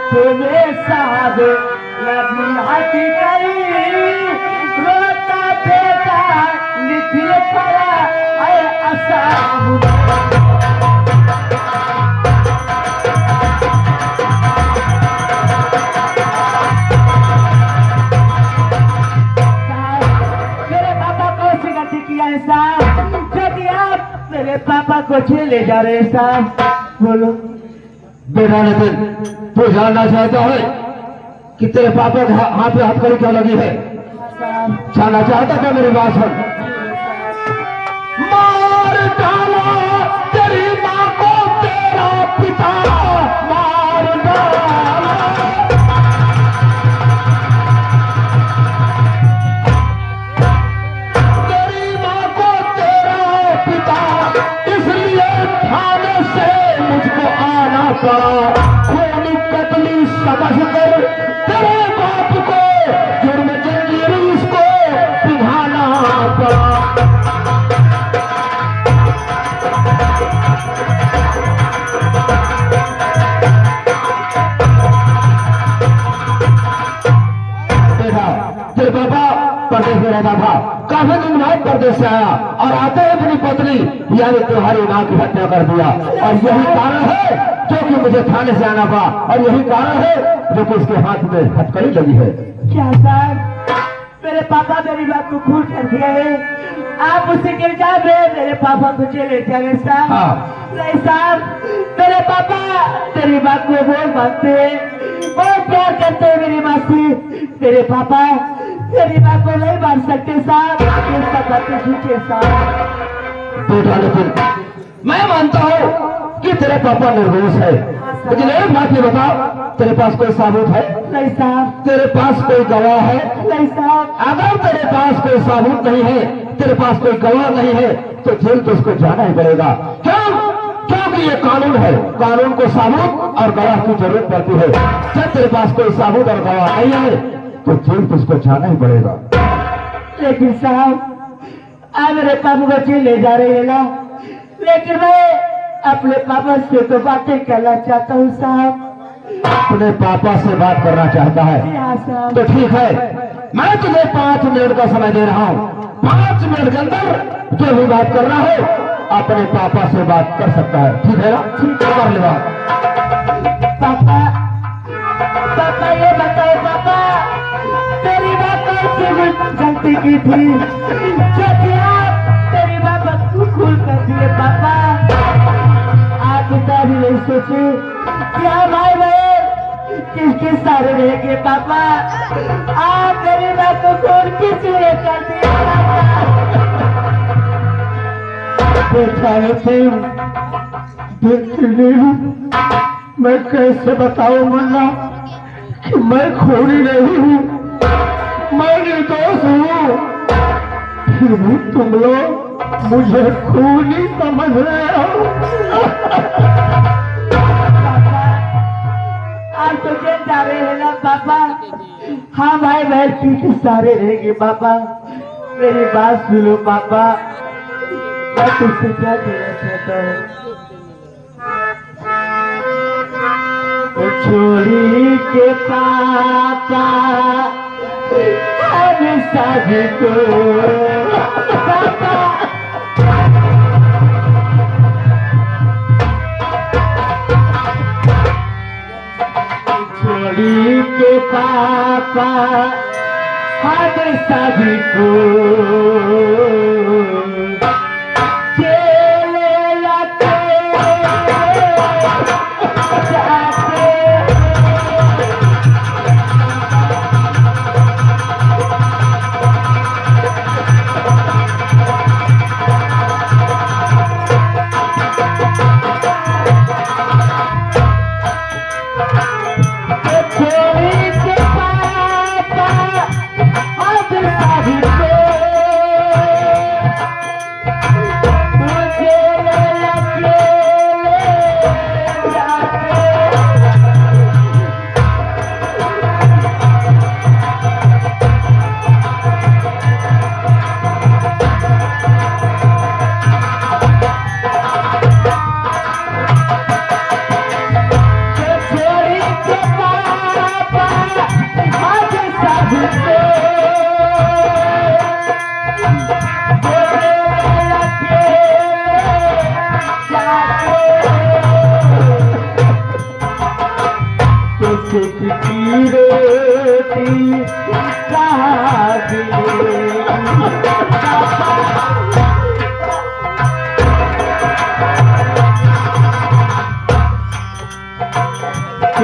तेरे साथ लगी हटी गई रोता बेटा निखिल पड़ा है आसाम मेरे पापा को ले जा रहे साहब। बोलो बेटा नितिन, तू जानना चाहता है कि तेरे पापा के हाथ पे हथकड़ी क्या लगी है? जानना चाहता था? मेरी बात सुन। मार डाला तेरी माँ को तेरा पिता, मार डाला तेरी माँ को तेरा पिता, इसलिए थाने से मुझको आना पड़ा। खूनी कतली समझ कर तेरे बाप को जुर्म जंजीर इसको पिघाना पड़ा। देखा, तेरे पापा परदेश में रहता था, काफी दिन बाद परदेश से आया और आते ही अपनी पत्नी यानी तुम्हारी माँ की हत्या कर दिया। और यही कारण है जो कि मुझे थाने से आना पड़ा, और यही कारण है जो कि उसके हाथ में हथकड़ी लगी है। क्या साहब, मेरे पापा मेरी बात को खून कर दिया है। आप उससे गिर जाए मेरे पापा को ले जाए साहब। हाँ। नहीं साहब, मेरे पापा तेरी बात को बहुत मानते हैं, बहुत प्यार करते हैं मेरी माँ से। मेरे पापा तेरी बात को नहीं मान सकते साहब। बेटा नितिन, मैं मानता हूँ कि तेरे पापा निर्दोष है, लेकिन एक बात ये बता, तेरे पास कोई सबूत है? नहीं साहब। तेरे पास कोई गवाह है? नहीं साहब। अगर तेरे पास कोई सबूत नहीं है, तेरे पास कोई गवाह नहीं है, तो जेल तो उसको जाना ही पड़ेगा। क्यों? क्योंकि ये कानून है, कानून को सबूत और गवाह की जरूरत पड़ती है। जब तेरे पास कोई सबूत और गवाह नहीं है तो जेल तो उसको जाना ही पड़ेगा। लेकिन साहब, आप मेरे पापा को जेल ले जा रहे हैं ना, लेकिन मैं अपने पापा से तो बातें करना चाहता हूँ साहब। अपने पापा से बात करना चाहता है? हाँ साहब। तो ठीक है, मैं तुझे 5 मिनट का समय दे रहा हूँ। 5 मिनट के अंदर जो भी बात करना है अपने पापा से बात कर सकता है, ठीक है ना? ठीक है, कर ले बात। पापा, पापा ये बताओ पापा, तेरी बात कौन सी गलती की थी जो कि आप तेरी बात को खून कर दिए पापा? आप पिता भी नहीं सोचे कि हम भाई बहन किसके सारे रहेंगे पापा? आप मेरी बात को खून किस लिए कर दिए बेटा नितिन, मैं कैसे बताऊं मुन्ना कि मैं खूनी नहीं हूँ, मैं निर्दोष हूँ, फिर भी तुम लोग मुझे खूनी समझ रहे हो। आप तो जेल जा रहे हैं ना पापा? हाँ भाई बहन की सारे रहेंगे पापा। मेरी बात सुनो पापा, मैं तुझसे क्या कहना चाहता हूँ। छोड़ी के पापा हम सभी को पापा, छोड़ी के पापा हम सभी को जेल लाते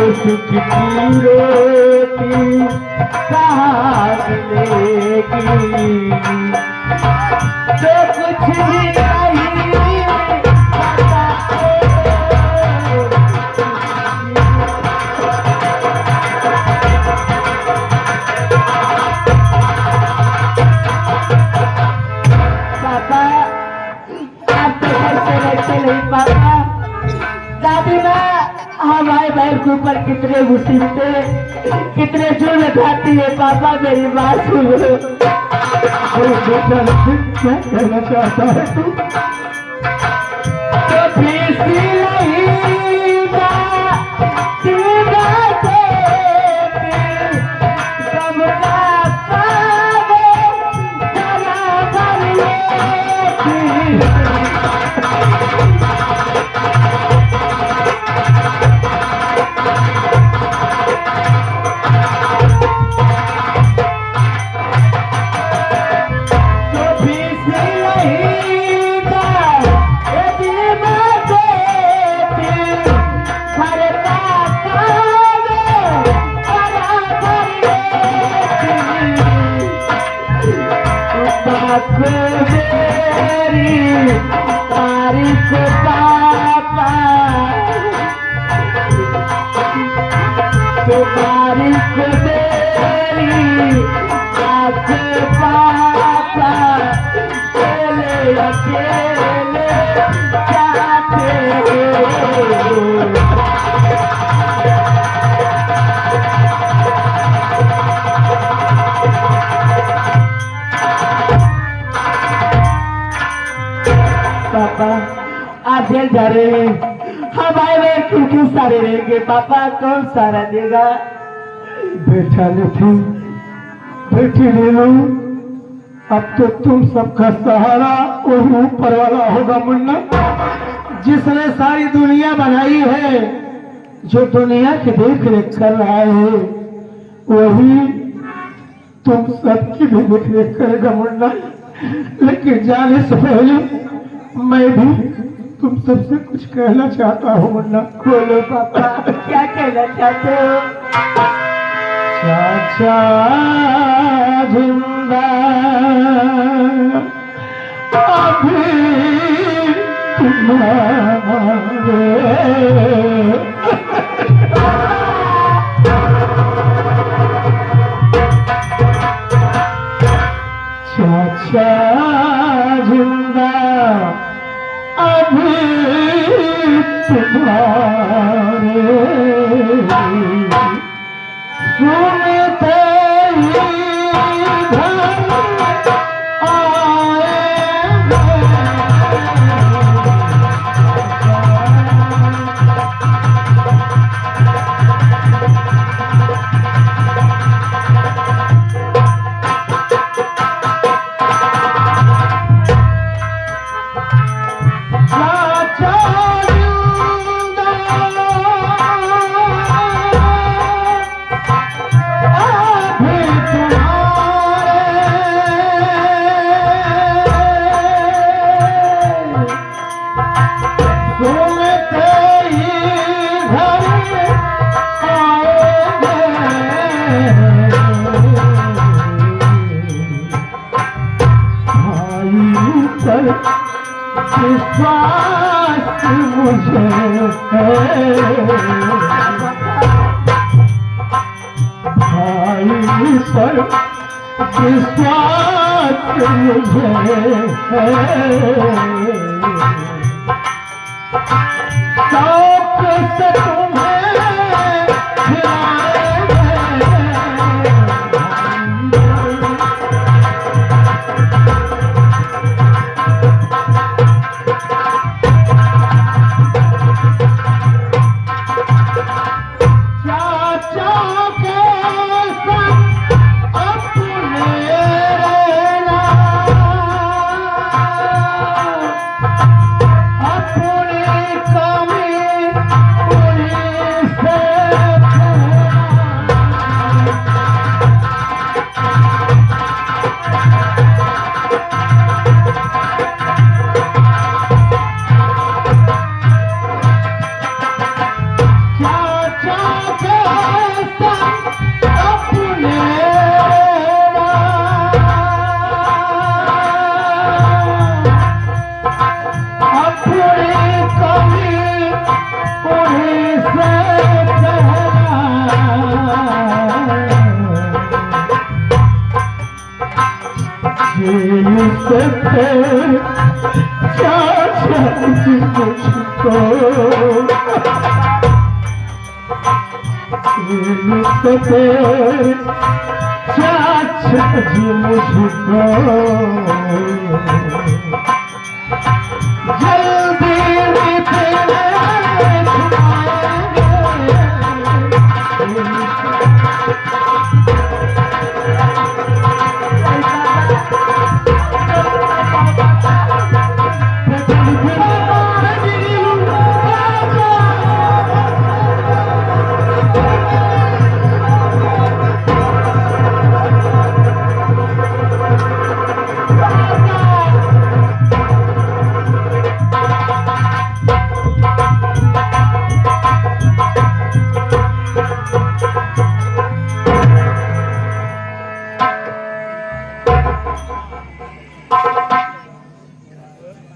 सुख की रोटी कहाँ मिलेगी, जो कुछ भी नहीं पता पापा, आप तो घर से रहते नहीं पापा। दादी माँ हमारे बैल के ऊपर कितने मुसीबते कितने जुल्म खाती है पापा, मेरी बात सुनो। अरे बेटा क्या कहना चाहता है तू? तो फीसी नहीं जाती बातें, कब ना पावे बराबर लेती। तारीख पापा तुम्हारी मेरी आँख पापा, अकेले अकेले जाते हो। पापा आप जेल जा रहे हैं, हमारे में क्यों सारे रहेंगे पापा, कौन सारा देगा? बेटा नितिन, बेटी नीलू, अब तो तुम सबका सहारा वही ऊपर वाला होगा मुन्ना, जिसने सारी दुनिया बनाई है, जो दुनिया की देख रेख कर रहा है वही तुम सबकी भी देख रेख करेगा मुन्ना। लेकिन जाने से पहले मैं भी तुम सबसे कुछ कहना चाहता हूँ मुन्ना। बोलो पापा, क्या कहना चाहते हो? चाचा जिंदा अभी तुम्हारे, चाचा जिंदा अभी तुम्हारे, सुनते ही घर विश्वास मुझे भाई पर विश्वास मुझे शौक से तुम्हें खेल सकते चाचा जी मुझको खेल सकते चाचा जी मुझको जल्दी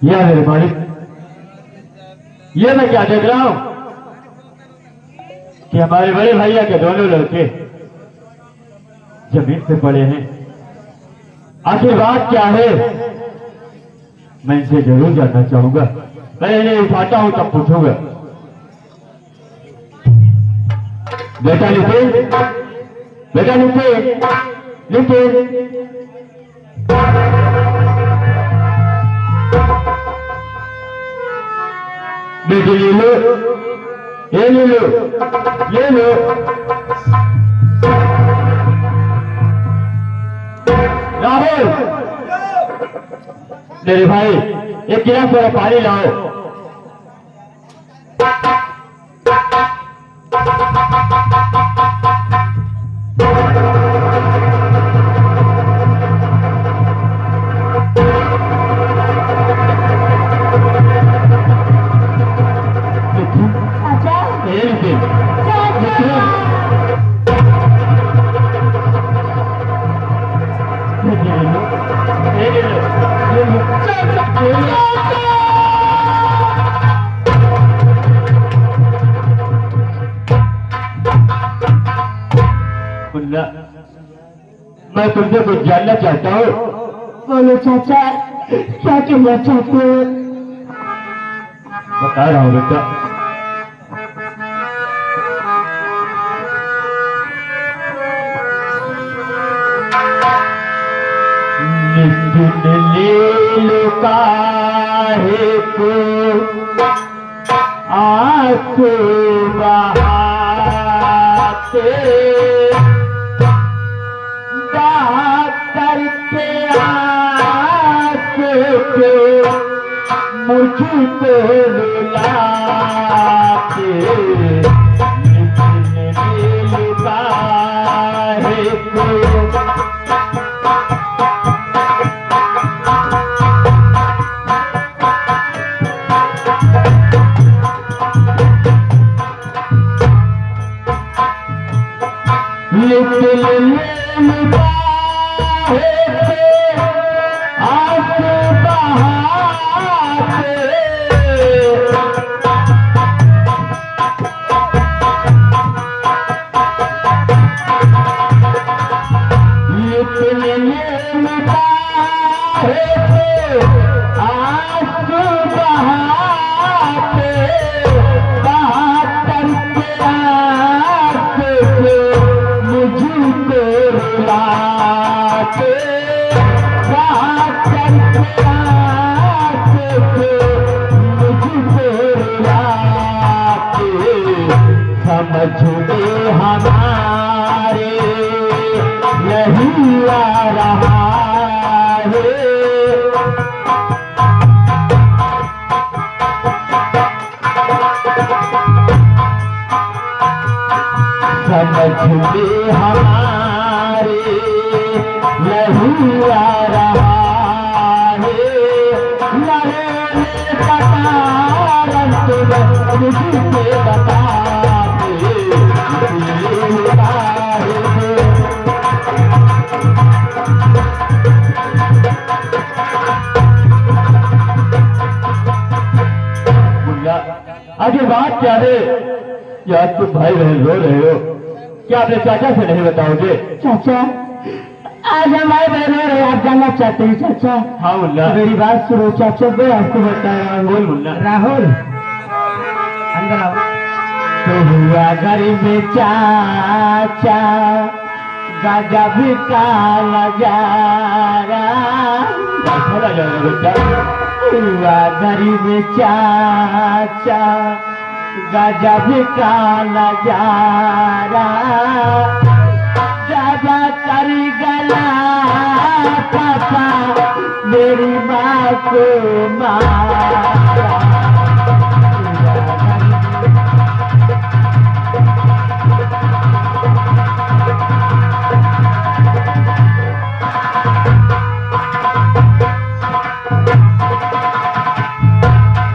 यह मेरे मालिक, ये मैं क्या देख रहा हूं कि हमारे बड़े भैया के दोनों लड़के जमीन पे पड़े हैं। आखिर बात क्या है, मैं इनसे जरूर जानना चाहूंगा। मैं इन्हें उठाता हूं तब पूछूंगा। बेटा नितिन, बेटा नितिन, नितिन, बेटी ले लो, ये ले लो, ये लो। राहुल, मेरे भाई एक गिलास थोड़ा पानी लाओ। मैं तुमसे कुछ जानना चाहता हूँ। बोलो चाचा, क्या कहना चाहते हो? बता रहा हूँ बेटा। नितिन लील काहे को आंसू बहाते करके आके मुझको रुलाते नितिन लील काहे को समझने हमारे नहीं आ रहा है। समझने हमारे नहीं आ रहा है। मुझे बता आगे बात क्या है? यार तुम भाई बहन रो रहे हो, क्या अपने चाचा से नहीं बताओगे? चाचा, आज हमारे बहनों रे आप जानना चाहते हैं चाचा? हाँ मुल्ला। मेरी बात सुनो चाचा, मैं आपको बता रहा हूँ। बोल मुल्ला। राहुल अंदर आओ। तो हुआ घर में चाचा गजब का नजारा, चला जाएगा बेटा। हुआ घर में चाचा गजब का नजारा, जब कर गला पापा मेरी माँ को मारा।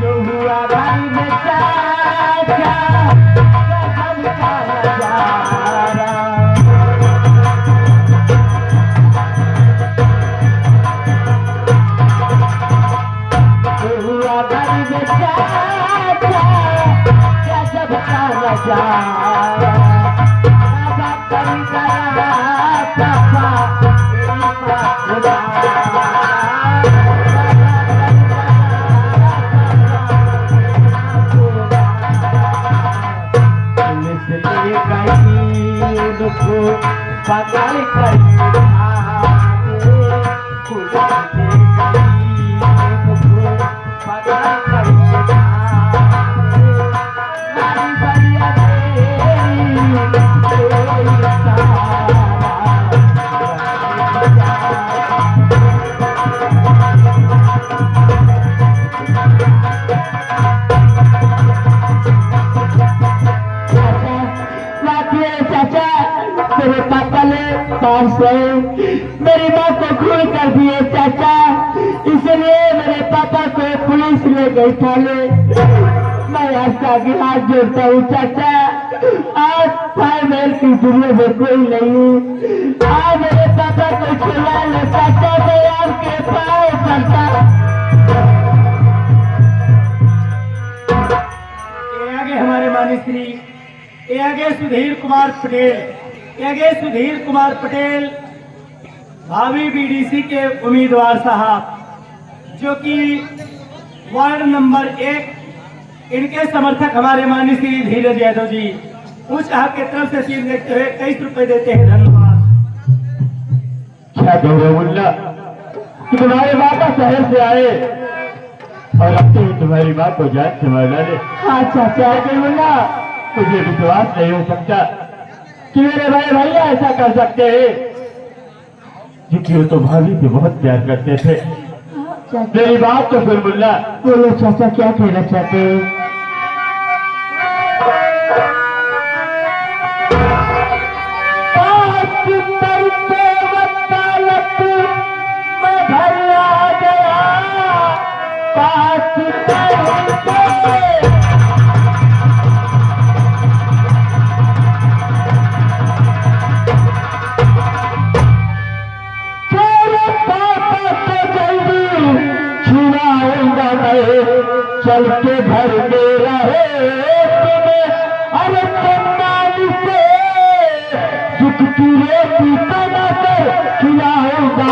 जो हुआ घर में चाचा गजब का नजारा, हुआ घर में चाचा गजब का नजारा, बाबा कर गया पापा मेरी माँ को मारा। पुलिस ले गई उनको पकड़ कर थाने, पुलिस ले गई उनको पकड़ कर थाने, बड़ी बढ़िया तेरी सहारा। चाचा मेरे पापा ने पास गए, मेरी माँ को खून कर दिए चाचा, इसलिए मेरे पापा को पुलिस ले गई थाने। मैं आपका आगे हाथ जोड़ता हूँ चाचा, आज भाई बहन की दुनिया में कोई नहीं, आज मेरे पापा को छुड़ा लो चाचा, मैं आपके पाँव पड़ता। आगे हमारे माननीय श्री आगे सुधीर कुमार पटेल, आगे सुधीर कुमार पटेल भावी बीडीसी के उम्मीदवार साहब, जो कि वार्ड नंबर 1, इनके समर्थक हमारे माननीय श्री धीरज यादव जी उच्च आयोग की तरफ से सीट देखते हुए 23 रुपए देते हैं। धन्यवाद। क्या कह रहे हो मुल्ला कि तुम्हारे बाबा शहर से आए और अब तो तुम्हारी बात को जान से मार डाले। हाँ चाचा जी मुन्ना, मुझे विश्वास नहीं हो सकता कि मेरे भाई भैया ऐसा कर सकते हैं, क्योंकि वो तो भाभी से बहुत प्यार करते थे। चाचा मेरी बात तो फिर मुल्ला। बोलो चाचा क्या कहना चाहते हैं? पाँच करके वकालत में घर आ गया, पाँच करके चल के घर में रहे तुम्हें, अरे चंदानी से झुकती रेती बना कर खिलाऊंगा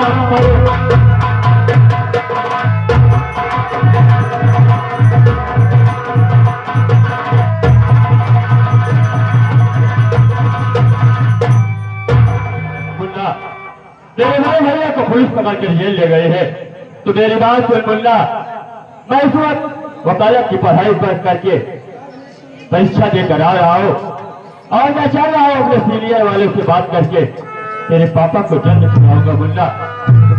मुल्ला। मेरे भाई भैया को पुलिस पकड़ कर जेल ले गए हैं, तो मेरी बात सुन मुल्ला। मैं इस वक्त वकालत की पढ़ाई पर करके परीक्षा देकर आ रहा हूँ, और मैं चल रहा हूँ अपने सीनियर वाले से बात करके तेरे पापा को जल्द सुनाऊंगा मुल्ला।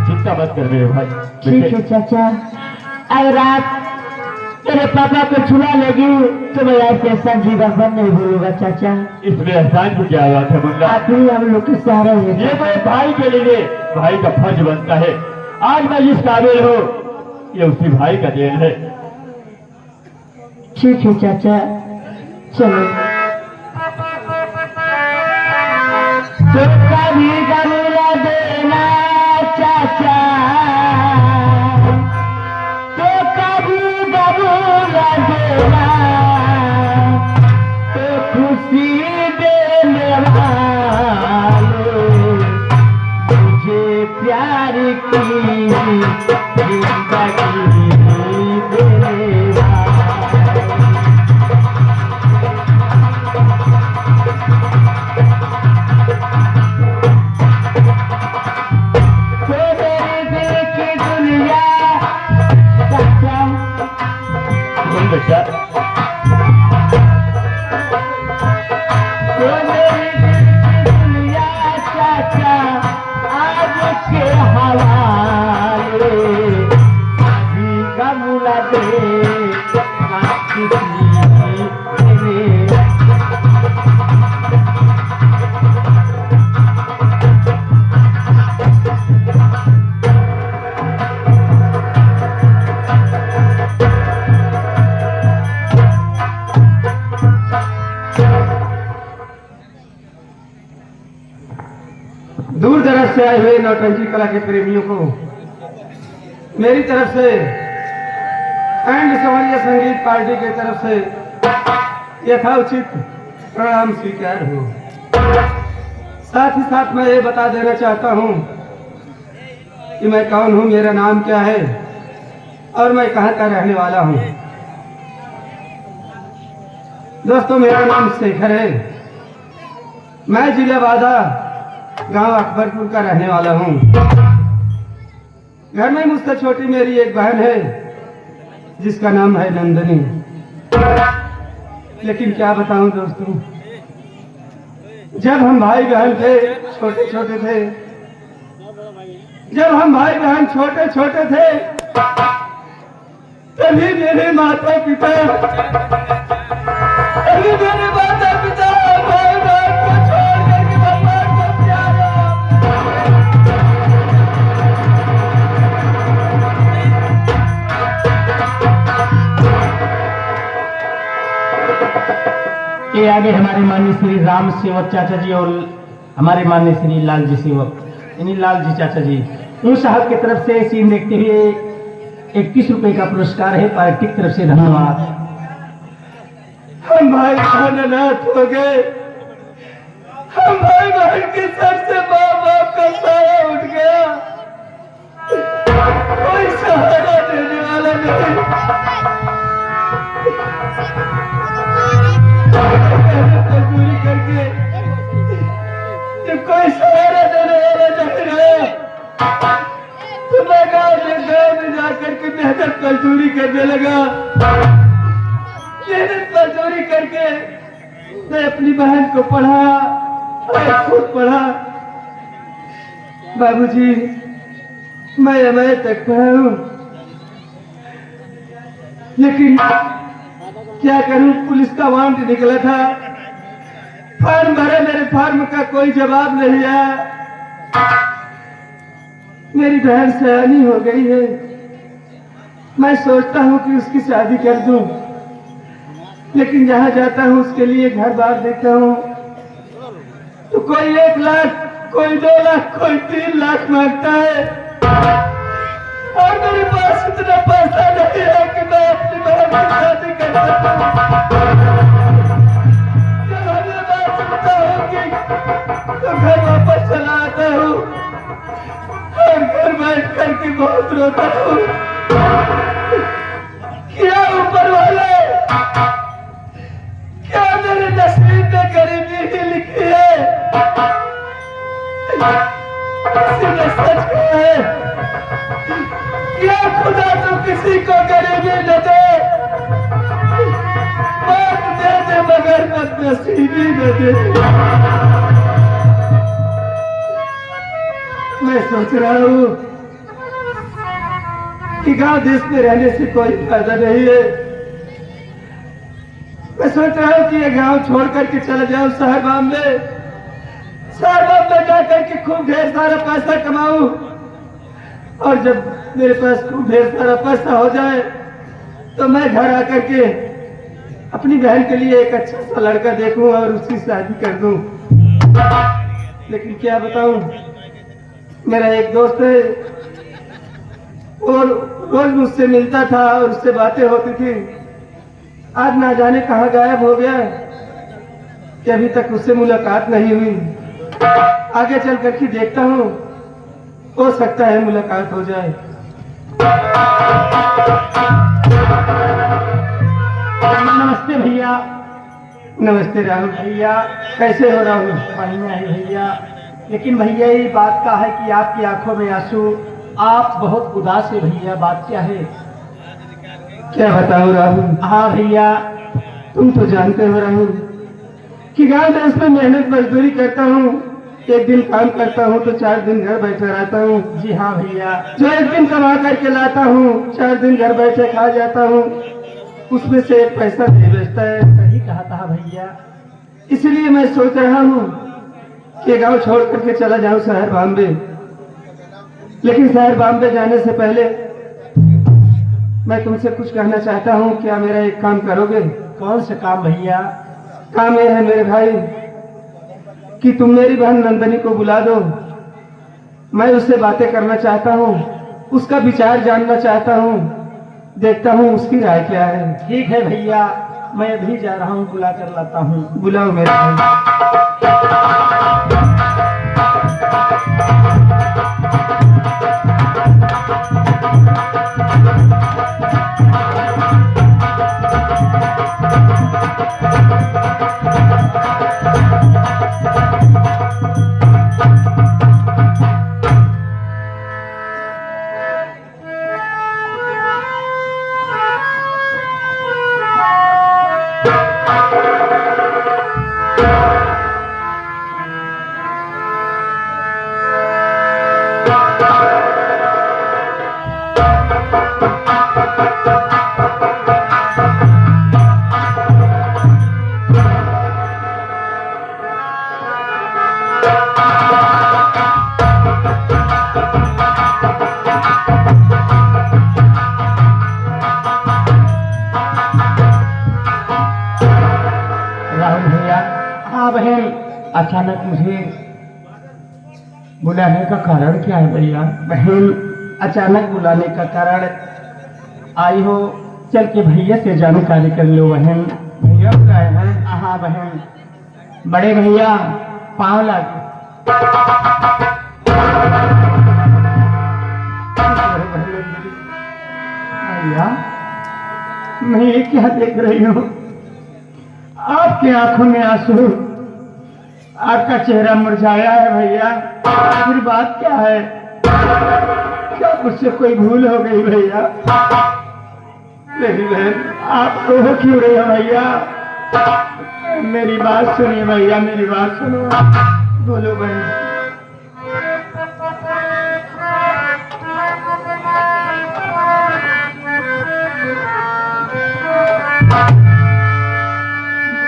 चिंता मत कर मेरे भाई। ठीक है चाचा, अगर आप मेरे पापा को छुड़ा लेगी तो मैं आपके एहसान जीवन भर नहीं भूलूंगा चाचा। इसमें एहसान की क्या बात है मुल्ला? आप ही हम लोग के सहारा है। ये तो एक भाई के लिए भाई का फर्ज बनता है। आज मैं जिस काबिल हूँ ये उसी भाई का देन है। ठीक है चाचा, चलो। तो कभी गमला देना चाचा, तो कभी गमला देना, तो खुशी देने वाले मुझे बोल बेटा। तो मेरी दिल की दुनिया चाचा आज के हवाले अभी का मुला दे दूर दराज से आए हुए नौटंकी कला के प्रेमियों को मेरी तरफ से एंड सवरिया संगीत पार्टी की तरफ से यथाउचित प्रणाम स्वीकार हो। साथ ही साथ मैं ये बता देना चाहता हूँ कि मैं कौन हूँ, मेरा नाम क्या है और मैं कहाँ का रहने वाला हूँ। दोस्तों, मेरा नाम शेखर है। मैं जिला वादा गांव अकबरपुर का रहने वाला हूँ। घर में मुझसे छोटी मेरी एक बहन है जिसका नाम है नंदनी। लेकिन क्या बताऊं दोस्तों, जब हम भाई बहन थे, छोटे छोटे थे, जब हम भाई बहन छोटे छोटे थे, तभी मेरे माता पिता भाई बहन को छोड़ करके भगवान को प्यारा। ये आगे हमारे माननीय श्री राम सेवक चाचा जी और हमारे माननीय श्री लाल जी सेवक, यानी लाल जी चाचा जी, उन साहब की तरफ से सीन देखते हुए 21 रुपए का पुरस्कार है। पार्टी की तरफ से धन्यवाद। हम भाई बहन अनाथ हो गए। हम भाई बहन के सर से माँ बाप का साया उठ गया। कोई सहारा देने वाला नहीं। मजबूरी करके जब कोई सहारा देने वाला नहीं रहा तो मैं गाँव में जाकर के मेहनत मजदूरी करने लगा। मेहनत मजदूरी करके मैं अपनी बहन को पढ़ा और खुद पढ़ा। बाबूजी, मैं एमए तक पढ़ा हूँ, लेकिन क्या करूं, पुलिस का वारंट निकला था, फॉर्म भरे, मेरे फॉर्म का कोई जवाब नहीं आया। मेरी बहन सयानी हो गई है। मैं सोचता हूं कि उसकी शादी कर दूं, लेकिन जहां जाता हूं उसके लिए घर बार देखता हूं तो कोई 1 लाख, कोई 2 लाख, कोई 3 लाख मांगता है। और मेरे पास इतना पैसा नहीं है कि मैं अपनी बहन की शादी कर सकूं। जब हमें बात सुनता हूं कि तो घर वापस चला आता हूं और घर बैठ करके बहुत रोता हूं। क्या ऊपर वाले, क्या मेरे नसीब में गरीबी ही लिखी है? किसी ने सच कहा है, क्या खुदा तो किसी को गरीबी न दे, मौत दे दे मगर बदनसीबी न दे। मैं सोच रहा हूँ कि गांव देश में रहने से कोई फायदा नहीं है। मैं सोच रहा हूँ कि ये गांव छोड़ करके चला जाऊं शहर बॉम्बे। शहर बॉम्बे जाकर के खूब ढेर सारा पैसा कमाऊं, और जब मेरे पास खूब ढेर सारा पैसा हो जाए तो मैं घर आकर के अपनी बहन के लिए एक अच्छा सा लड़का देखूं और उसकी शादी कर दूं। लेकिन क्या बताऊं, मेरा एक दोस्त है, और रोज मुझसे मिलता था और उससे बातें होती थी। आज ना जाने कहाँ गायब हो गया कि अभी तक उससे मुलाकात नहीं हुई। आगे चल करके देखता हूँ, हो सकता है मुलाकात हो जाए। नमस्ते भैया। नमस्ते राहुल। भैया कैसे हो राहुल? बढ़िया है भैया, लेकिन भैया ये बात का है कि आपकी आंखों में आंसू, आप बहुत उदास है भैया, बात क्या है? क्या बताऊं राहुल। हाँ भैया, तुम तो जानते हो राहुल कि गांव देश में मेहनत मजदूरी करता हूँ, एक दिन काम करता हूँ तो 4 दिन घर बैठा रहता हूँ। जी हाँ भैया, जो एक दिन कमा करके लाता हूँ 4 दिन घर बैठे खा जाता हूँ, उसमें से एक पैसा नहीं बचता है। सही कहा था भैया, इसलिए मैं सोच रहा हूँ कि गांव छोड़ करके चला जाऊं शहर बॉम्बे। लेकिन शहर बॉम्बे जाने से पहले मैं तुमसे कुछ कहना चाहता हूँ, क्या मेरा एक काम करोगे? कौन सा काम भैया? काम यह है मेरे भाई कि तुम मेरी बहन नंदनी को बुला दो, मैं उससे बातें करना चाहता हूँ, उसका विचार जानना चाहता हूँ, देखता हूँ उसकी राय क्या है। ठीक है भैया, मैं अभी जा रहा हूँ, बुला कर लाता हूँ। बुलाओ मेरे भाई। हाँ बहन, अचानक मुझे बुलाने का कारण क्या है भैया? बहन, अचानक बुलाने का कारण आई हो, चल के भैया से जानकारी कर लो बहन। भैया बुलाए हैं? हाँ बहन, बड़े भैया पाँव लग। भैया मैं ये क्या देख रही हूँ? आपकी आंखों में आंसू, आपका चेहरा मुरझाया है भैया, आखिर बात क्या है? क्या मुझसे कोई भूल हो गई भैया? मेरी बहन, आप रो क्यों रहे हो भैया? मेरी बात सुनिए भैया, मेरी बात सुनो। बोलो बहन।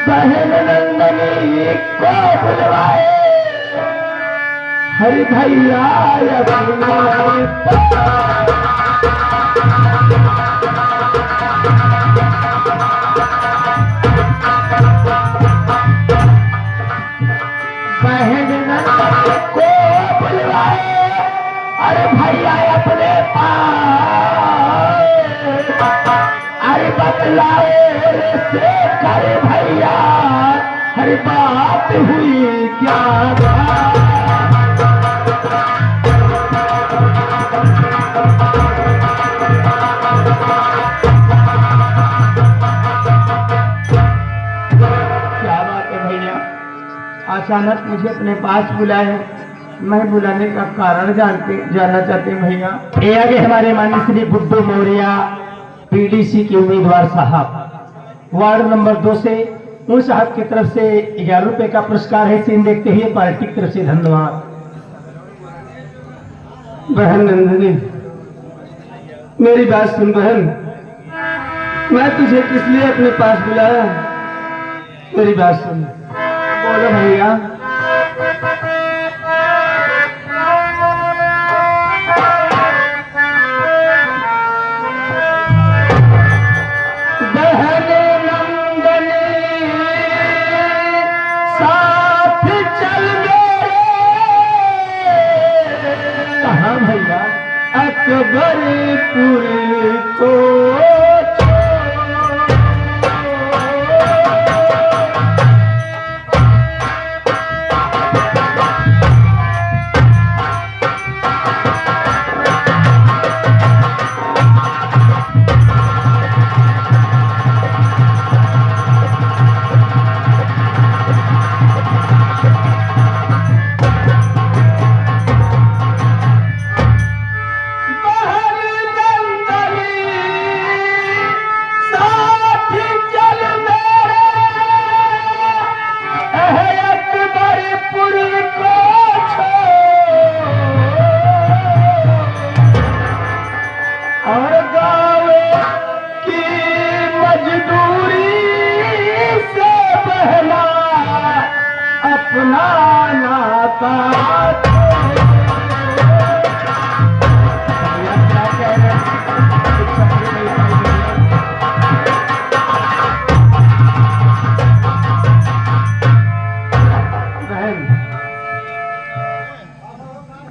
बहन नंदनी को बुलवाए हरि भैया बहन नंदनी को बुलवाए अरे भैया अपने पास, अरे बतलाए से करे भैया हर बात हुई क्या था? क्या बात है भैया, अचानक मुझे अपने पास बुलाए, मैं बुलाने का कारण जानना चाहते हैं भैया। ये आगे हमारे माननीय श्री बुद्धू मौर्य पीडीसी के उम्मीदवार साहब, वार्ड नंबर 2 से उन साहब की तरफ से 11 रुपए का पुरस्कार है। सीन देखते हुए पार्टी की तरफ से धन्यवाद। बहन नंदिनी, मेरी बात सुन बहन, मैं तुझे किस लिए अपने पास बुलाया? मेरी बात सुन। बोलो भैया। अकबरपुर को बहन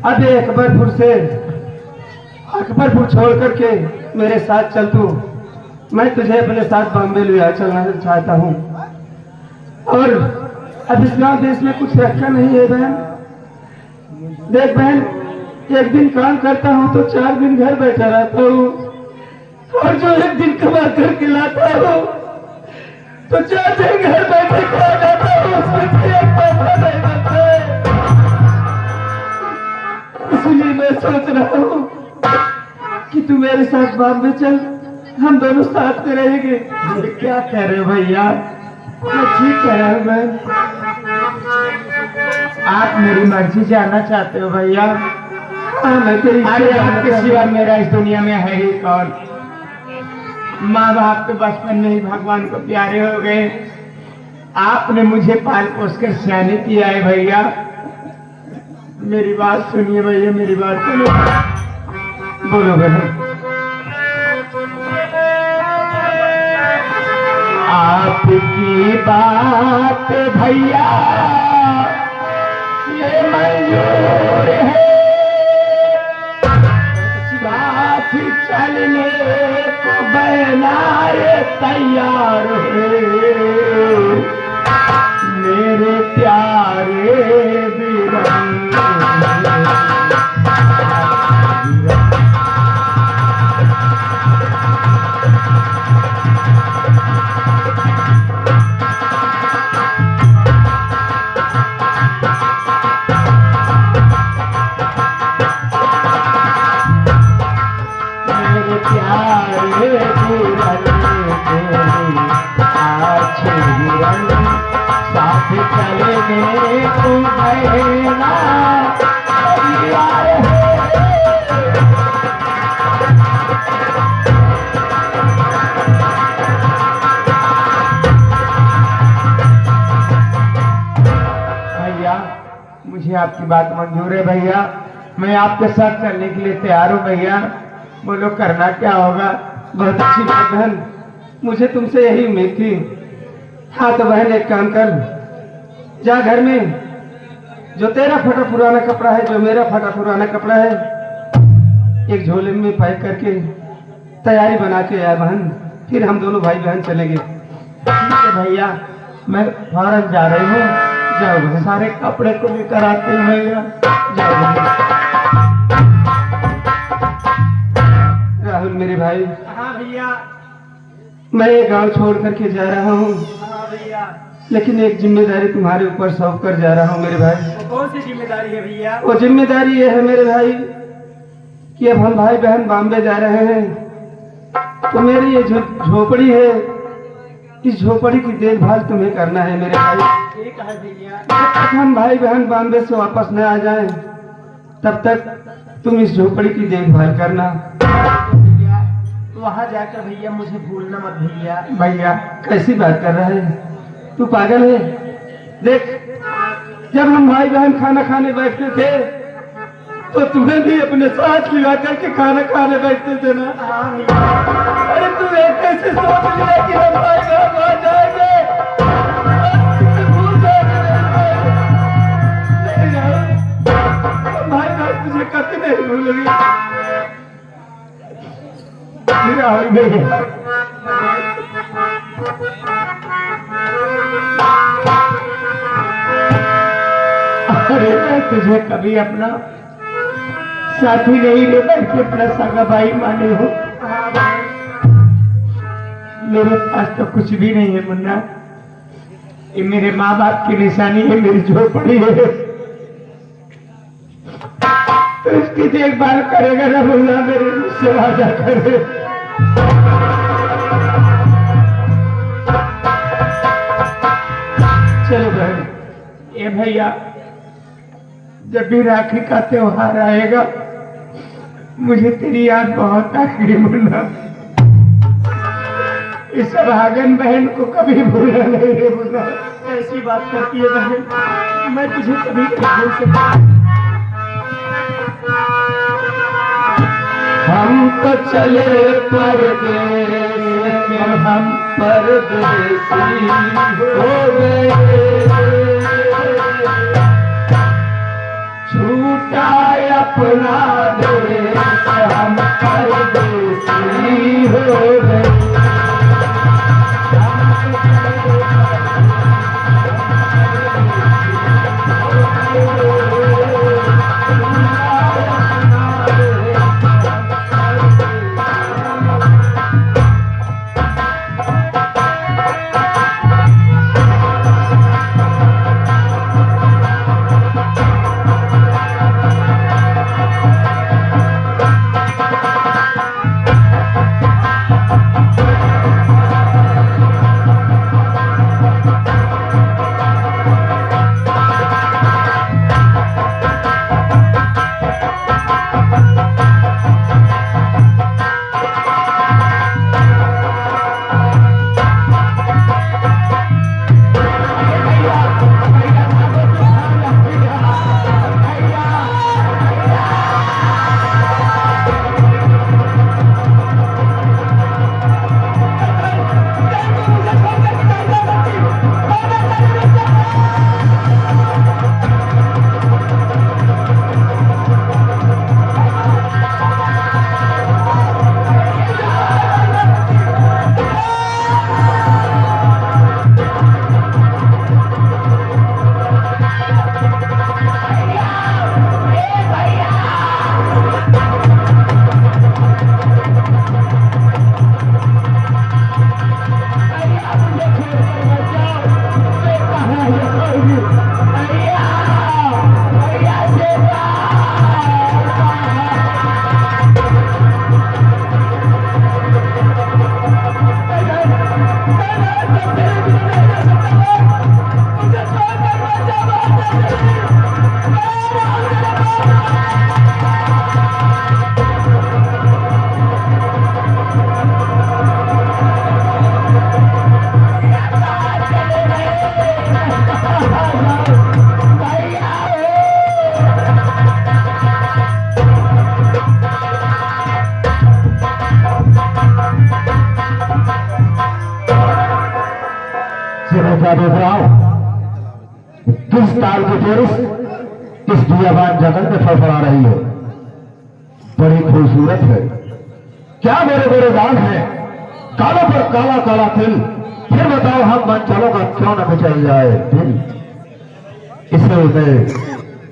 अब ये अकबरपुर छोड़ करके मेरे साथ चल तू। मैं तुझे अपने साथ बॉम्बे ले चलना चाहता हूँ। और अब इस गांव देश में कुछ रखा नहीं है बहन। देख बहन, एक दिन काम करता हूँ तो 4 दिन घर बैठा रहता हूँ, और जो एक दिन कमा करके लाता हूँ तो 4 दिन घर बैठे खा जाता हूँ, उसमें से एक पैसा नहीं बचता है। इसलिए मैं सोच रहा हूँ कि तू मेरे साथ बॉम्बे चल, हम दोनों साथ में रहेंगे। क्या कह रहे हो भैया? मैं ठीक कह रहा हूँ मैं। आप मेरी मर्जी से आना चाहते हो भैया? हाँ, मैं तेरी आपके सिवा मेरा इस दुनिया में है ही कौन? माँ बाप तो बचपन में ही भगवान को प्यारे हो गए। आपने मुझे पाल पोस कर सियानी किया है भैया। मेरी बात सुनिए भैया, मेरी बात सुनिए। बोलो बहन। आपकी बात भैया ये मंजूर है, साथ चलने को बनाए तैयार है मेरे प्यारे बिरंग। मुझे आपकी बात मंजूर है भैया। मैं आपके साथ चलने के लिए तैयार हूँ भैया। बोलो करना क्या होगा? बहुत अच्छी बात बहन, मुझे तुमसे यही उम्मीद थी। हाँ तो बहन एक काम कर, जा घर में जो तेरा फटा पुराना कपड़ा है, जो मेरा फटा पुराना कपड़ा है, एक झोले में पैक करके तैयारी बना के आया बहन। फिर हम दोनों भाई बहन चलेंगे। ठीक है भैया, मैं फौरन जा रही हूँ। जाओ बहन, सारे कपड़े को लेकर आते हैं भैया। जाओ राहुल मेरे भाई। हाँ भैया। मैं ये गांव छोड़ करके जा रहा हूँ। हाँ भैया। लेकिन एक जिम्मेदारी तुम्हारे ऊपर सौंप कर जा रहा हूँ मेरे भाई। कौन सी जिम्मेदारी है भैया? वो जिम्मेदारी ये है मेरे भाई कि अब हम भाई बहन बॉम्बे जा रहे हैं, तो मेरी ये झोपड़ी है, इस झोपड़ी की देखभाल तुम्हें करना है मेरे भाई। ठीक है भैया। जब तक हम भाई बहन बॉम्बे से वापस न आ जाएं, तब तक तुम इस झोपड़ी की देखभाल करना। वहां जाकर भैया मुझे भूलना मत भैया। भैया कैसी बात कर रहा है तू? पागल है? देख, जब हम भाई बहन खाना खाने बैठते थे तो तुम्हें भी अपने साथ लिया करके खाना खाने बैठते थे ना? अरे तू कैसे सोच लिया कि हम भाई बहन आ जाएंगे? भूल जाएंगे भाई बहन, तुझे कभी नहीं भूलेंगे। अरे मैं तुझे कभी अपना साथी नहीं ले बल्कि अपना सगा भाई माने हो। मेरे पास तो कुछ भी नहीं है मुन्ना, ये मेरे माँ बाप की निशानी है, मेरी झोपड़ी है। तो इसकी देखभाल करेगा ना मुन्ना, मेरे मुझसे वादा करे। चलो बहन। ये भैया, जब भी राखी का त्योहार आएगा मुझे तेरी याद बहुत आखिरी मुन्ना। इस भागन बहन को कभी भूला नहीं रे मुन्ना। ऐसी बात करती है बहन, मैं तुझे कभी नहीं भूल सकता। हम तो चले परदेस में, हम परदेसी हो गए। छूटा अपना देश हम परदेसी हो गए। क्या देख रहा हूं? किस ताल की पुरुष इस बियाबान जंगल में फड़फड़ा रही है। बड़ी खूबसूरत है। क्या मेरे मेरे बाल हैं, कालों पर काला काला तिल। फिर बताओ हम मन चलो का क्यों न बचाई जाए दिल। इसे मैं